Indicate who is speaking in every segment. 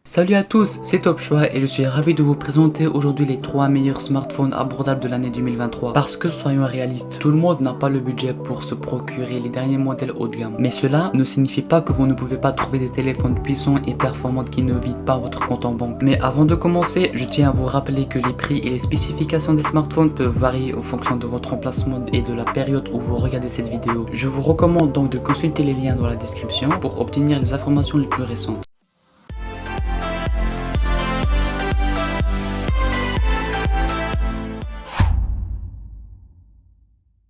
Speaker 1: Salut à tous, c'est Top Choix et je suis ravi de vous présenter aujourd'hui les 3 meilleurs smartphones abordables de l'année 2023. Parce que soyons réalistes, tout le monde n'a pas le budget pour se procurer les derniers modèles haut de gamme. Mais cela ne signifie pas que vous ne pouvez pas trouver des téléphones puissants et performants qui ne vident pas votre compte en banque. Mais avant de commencer, je tiens à vous rappeler que les prix et les spécifications des smartphones peuvent varier en fonction de votre emplacement et de la période où vous regardez cette vidéo. Je vous recommande donc de consulter les liens dans la description pour obtenir les informations les plus récentes.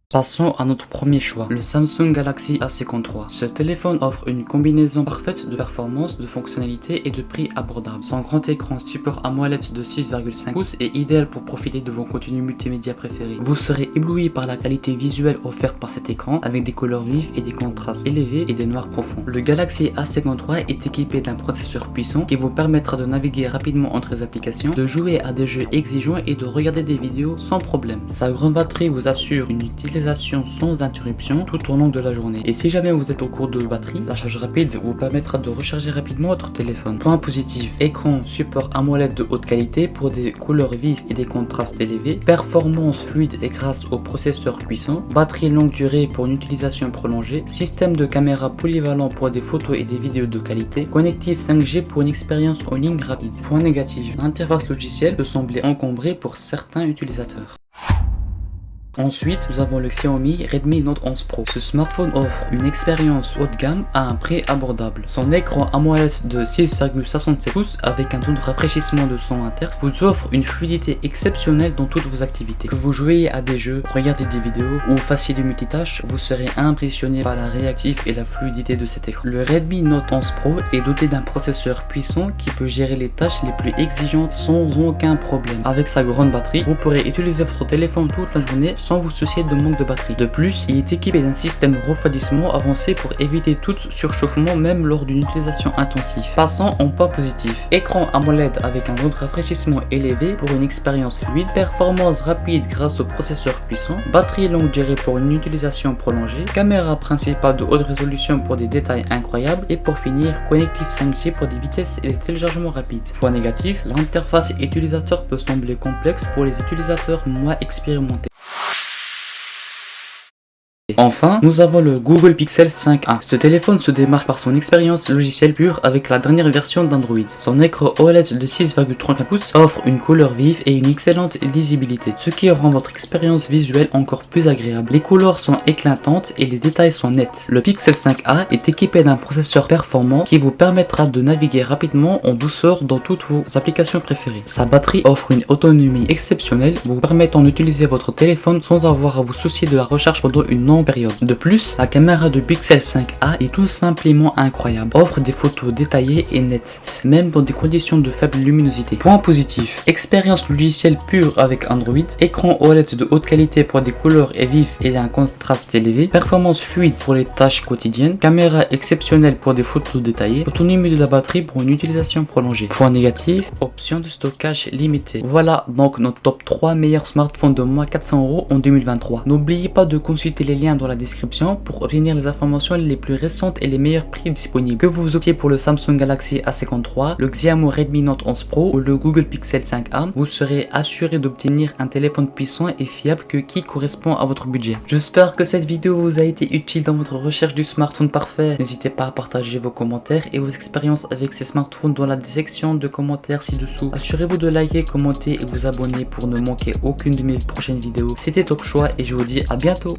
Speaker 1: Passons à notre premier choix, le Samsung Galaxy A53. Ce téléphone offre une combinaison parfaite de performance, de fonctionnalités et de prix abordables. Son grand écran Super AMOLED de 6,5 pouces est idéal pour profiter de vos contenus multimédia préférés. Vous serez ébloui par la qualité visuelle offerte par cet écran avec des couleurs vives et des contrastes élevés et des noirs profonds. Le Galaxy A53 est équipé d'un processeur puissant qui vous permettra de naviguer rapidement entre les applications, de jouer à des jeux exigeants et de regarder des vidéos sans problème. Sa grande batterie vous assure une utilisation sans interruption tout au long de la journée. Et si jamais vous êtes au court de batterie, la charge rapide vous permettra de recharger rapidement votre téléphone. Point positif, écran Super AMOLED de haute qualité pour des couleurs vives et des contrastes élevés, performance fluide et grâce au processeur puissant, batterie longue durée pour une utilisation prolongée, système de caméra polyvalent pour des photos et des vidéos de qualité, connectif 5G pour une expérience en ligne rapide. Point négatif, l'interface logicielle peut sembler encombrée pour certains utilisateurs. Ensuite, nous avons le Xiaomi Redmi Note 11 Pro. Ce smartphone offre une expérience haut de gamme à un prix abordable. Son écran AMOLED de 6,67 pouces avec un taux de rafraîchissement de son Hz vous offre une fluidité exceptionnelle dans toutes vos activités. Que vous jouiez à des jeux, regardez des vidéos ou fassiez du multitâche, vous serez impressionné par la réactivité et la fluidité de cet écran. Le Redmi Note 11 Pro est doté d'un processeur puissant qui peut gérer les tâches les plus exigeantes sans aucun problème. Avec sa grande batterie, vous pourrez utiliser votre téléphone toute la journée sans vous soucier de manque de batterie. De plus, il est équipé d'un système de refroidissement avancé pour éviter tout surchauffement même lors d'une utilisation intensive. Passons en point positif. Écran AMOLED avec un taux de rafraîchissement élevé pour une expérience fluide, performance rapide grâce au processeur puissant, batterie longue durée pour une utilisation prolongée, caméra principale de haute résolution pour des détails incroyables et pour finir, connectif 5G pour des vitesses et des téléchargements rapides. Point négatif, l'interface utilisateur peut sembler complexe pour les utilisateurs moins expérimentés. Enfin, nous avons le Google Pixel 5a. Ce téléphone se démarque par son expérience logicielle pure avec la dernière version d'Android. Son écran OLED de 6,34 pouces offre une couleur vive et une excellente lisibilité, ce qui rend votre expérience visuelle encore plus agréable. Les couleurs sont éclatantes et les détails sont nets. Le Pixel 5a est équipé d'un processeur performant qui vous permettra de naviguer rapidement en douceur dans toutes vos applications préférées. Sa batterie offre une autonomie exceptionnelle, vous permettant d'utiliser votre téléphone sans avoir à vous soucier de la recharge pendant une longue période. De plus, la caméra de Pixel 5a est tout simplement incroyable, offre des photos détaillées et nettes, même dans des conditions de faible luminosité. Point positif, expérience logicielle pure avec Android, écran OLED de haute qualité pour des couleurs vives et un contraste élevé, performance fluide pour les tâches quotidiennes, caméra exceptionnelle pour des photos détaillées, autonomie de la batterie pour une utilisation prolongée. Point négatif, option de stockage limitée. Voilà donc notre top 3 meilleurs smartphones de moins 400 € en 2023. N'oubliez pas de consulter les liens dans la description pour obtenir les informations les plus récentes et les meilleurs prix disponibles. Que vous optiez pour le Samsung Galaxy A53, le Xiaomi Redmi Note 11 Pro ou le Google Pixel 5a, vous serez assuré d'obtenir un téléphone puissant et fiable qui correspond à votre budget. J'espère que cette vidéo vous a été utile dans votre recherche du smartphone parfait. N'hésitez pas à partager vos commentaires et vos expériences avec ces smartphones dans la section de commentaires ci-dessous. Assurez-vous de liker, commenter et vous abonner pour ne manquer aucune de mes prochaines vidéos. C'était Top Choix et je vous dis à bientôt.